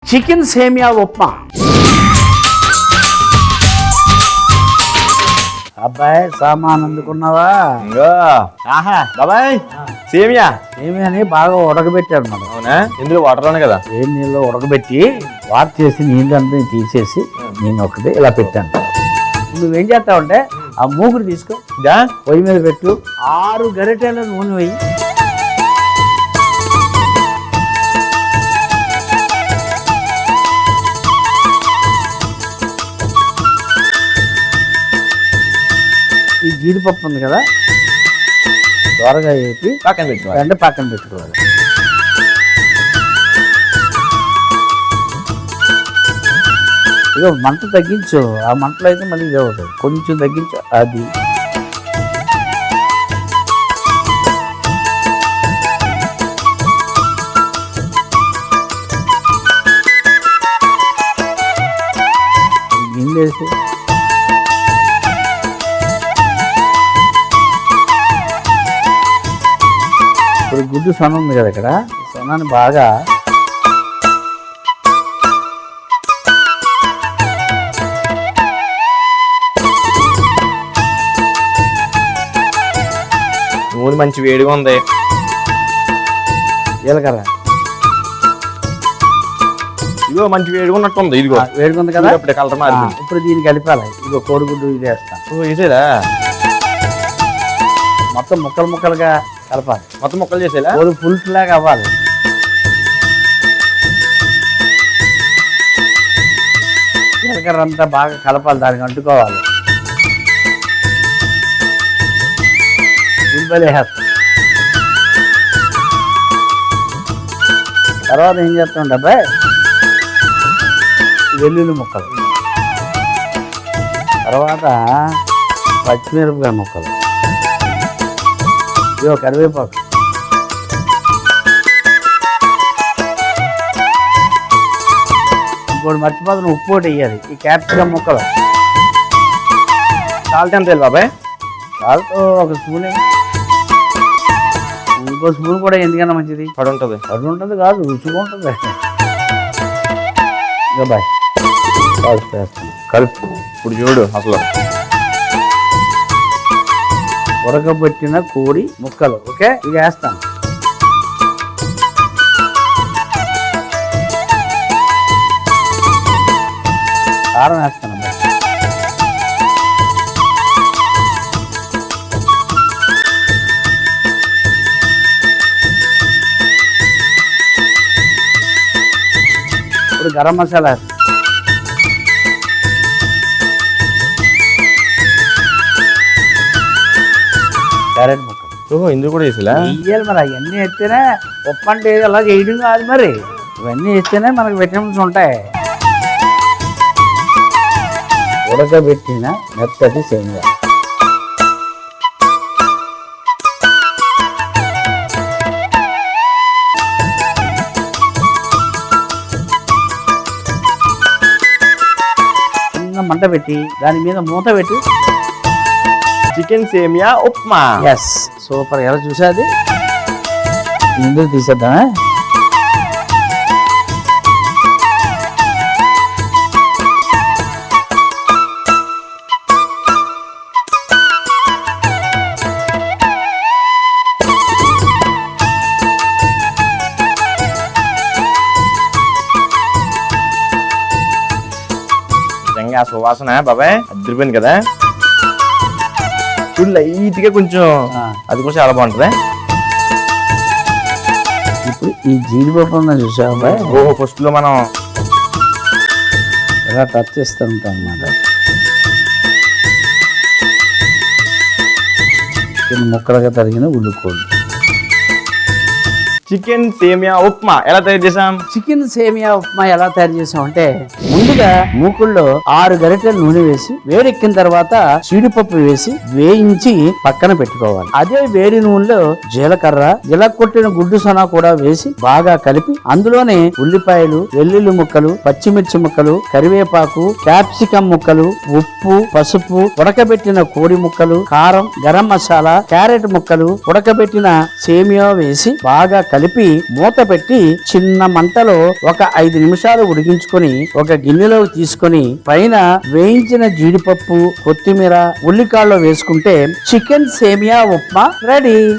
Chicken సేమియా ఉప్మా. అబ్బాయి సామాన్ అందుకున్నావా? ఆహా బాబాయ్, సేమియా సేమియాని బాగా ఉడకబెట్టారు మనం. అవునా? ఇందులో వాటర్లోనే కదా? ఏ నీళ్ళు ఉడకబెట్టి వాటర్ చేసి నీళ్ళు అంతా తీసేసి నేను ఒకటి ఇలా పెట్టాను. నువ్వేం చేస్తావంటే ఆ మూగుడు తీసుకో, పొయ్యి మీద పెట్టు, 6 గరిటెల నూనె వేయి. ఈ జీడిపప్పు ఉంది కదా, త్వరగా వేపి పక్కన పెట్టుకోవాలి. అంటే పక్కన పెట్టుకోవాలి. ఇక మంట తగ్గించు, ఆ మంటలో అయితే మళ్ళీ ఇది అవుతుంది, కొంచెం తగ్గించు. అది గిన్నెసి ఇప్పుడు గుడ్డు సొన ఉంది కదా, ఇక్కడ సొనాన్ని బాగా నూనె మంచి వేడిగా ఉంది. జీలకర్ర ఇదిగో మంచి వేడిగా ఉన్నట్టుంది. ఇదిగో వేడిగా ఉంది కదా, ఇప్పుడు కలర్ మారింది. ఇప్పుడు దీన్ని కలిపాలి. ఇదిగో కోడిగుడ్డు ఇది వేస్తాను. వేసేదా? మొత్తం ముక్కలు ముక్కలుగా కలపాలి. మొత్తం ముక్కలు చేసేలా? కోడి పులుసు లాగా అవ్వాలి. జీలకర్ర అంతా బాగా కలపాలి, దానికి అంటుకోవాలి. ఉల్లిపాయలు వేస్తాం. తర్వాత ఏం చేస్తాం అబ్బాయి, వెల్లుల్లి ముక్కలు, తర్వాత పచ్చిమిరపకాయ ముక్కలు, ఇదో కరివేపాకు, ఇంకోటి మర్చిపోతున్న ఉప్పు ఒకటి వేయాలి. ఈ క్యాప్సికమ్ ముక్కలు. సాల్ట్ ఎంత వేయాలి బాబాయ్? సాల్ట్ 1 స్పూన్, ఇంకో స్పూన్ కూడా ఎందుకన్నా మంచిది, పడి ఉంటుంది. పడి ఉంటుంది కాదు, రుచిగా ఉంటుంది. ఇంకా బాయ్ పసుపు వేస్తాను, కలుపు. ఇప్పుడు చూడు అసలు ఉడకబెట్టిన కోడి ముక్కలు. ఓకే, ఇవి వేస్తాను. కారం వేస్తాను. ఇప్పుడు గరం మసాలా, క్యారెట్ ముక్కలు. ఓహో, ఇందులో కూడా వేసేలా? వెయ్యాలి మరి. అవన్నీ వేస్తేనే ఉప్పు అంటే అలా చేయడం కాదు మరి, ఇవన్నీ వేస్తేనే మనకు విటమిన్స్ ఉంటాయి. ఉడకబెట్టిన మెత్తటి సేమియా. చిన్న మంట పెట్టి దాని మీద మూత పెట్టి చికెన్ సేమియా ఉప్మా. Yes, super. ఎలా చూసా అది? ఇందులో తీసేద్దామా? నిజంగా సువాసన బాబాయ్ అదిరిపోయింది కదా. చూడు లైట్ గా కొంచెం అది కూడా చాలా బాగుంటుంది. ఇప్పుడు ఈ జీడిపప్పు ఉన్న చూసావా? ఓహో, ఫస్ట్ లో మనం ఇలా టచ్ చేస్తూ ఉంటాం అన్నమాట. ముక్కలుగా తరిగిన ఉల్లికోళ్ళు. చికెన్ సేమియా ఉప్మా ఎలా తయారు చేసాం? చికెన్ సేమియా ఉప్మా ఎలా తయారు చేసాం అంటే, ముందుగా మూకుల్లో 6 గరిటెల నూనె వేసి వేడెక్కిన తర్వాత జీడిపప్పు వేసి వేయించి పక్కన పెట్టుకోవాలి. అదే వేడి నూనెలో జీలకర్ర, ఇలా కొట్టిన గుడ్డు సొన కూడా వేసి బాగా కలిపి అందులోనే ఉల్లిపాయలు, వెల్లుల్లి ముక్కలు, పచ్చిమిర్చి ముక్కలు, కరివేపాకు, క్యాప్సికం ముక్కలు, ఉప్పు, పసుపు, ఉడకబెట్టిన కోడి ముక్కలు, కారం, గరం మసాలా, క్యారెట్ ముక్కలు, ఉడకబెట్టిన సేమియా వేసి బాగా కలిపి మూత పెట్టి చిన్న మంటలో ఒక 5 నిమిషాలు ఉడికించుకొని ఒక గిన్నెలో తీసుకొని పైన వేయించిన జీడిపప్పు, కొత్తిమీర, ఉల్లికాడలు వేసుకుంటే చికెన్ సేమియా ఉప్మా రెడీ.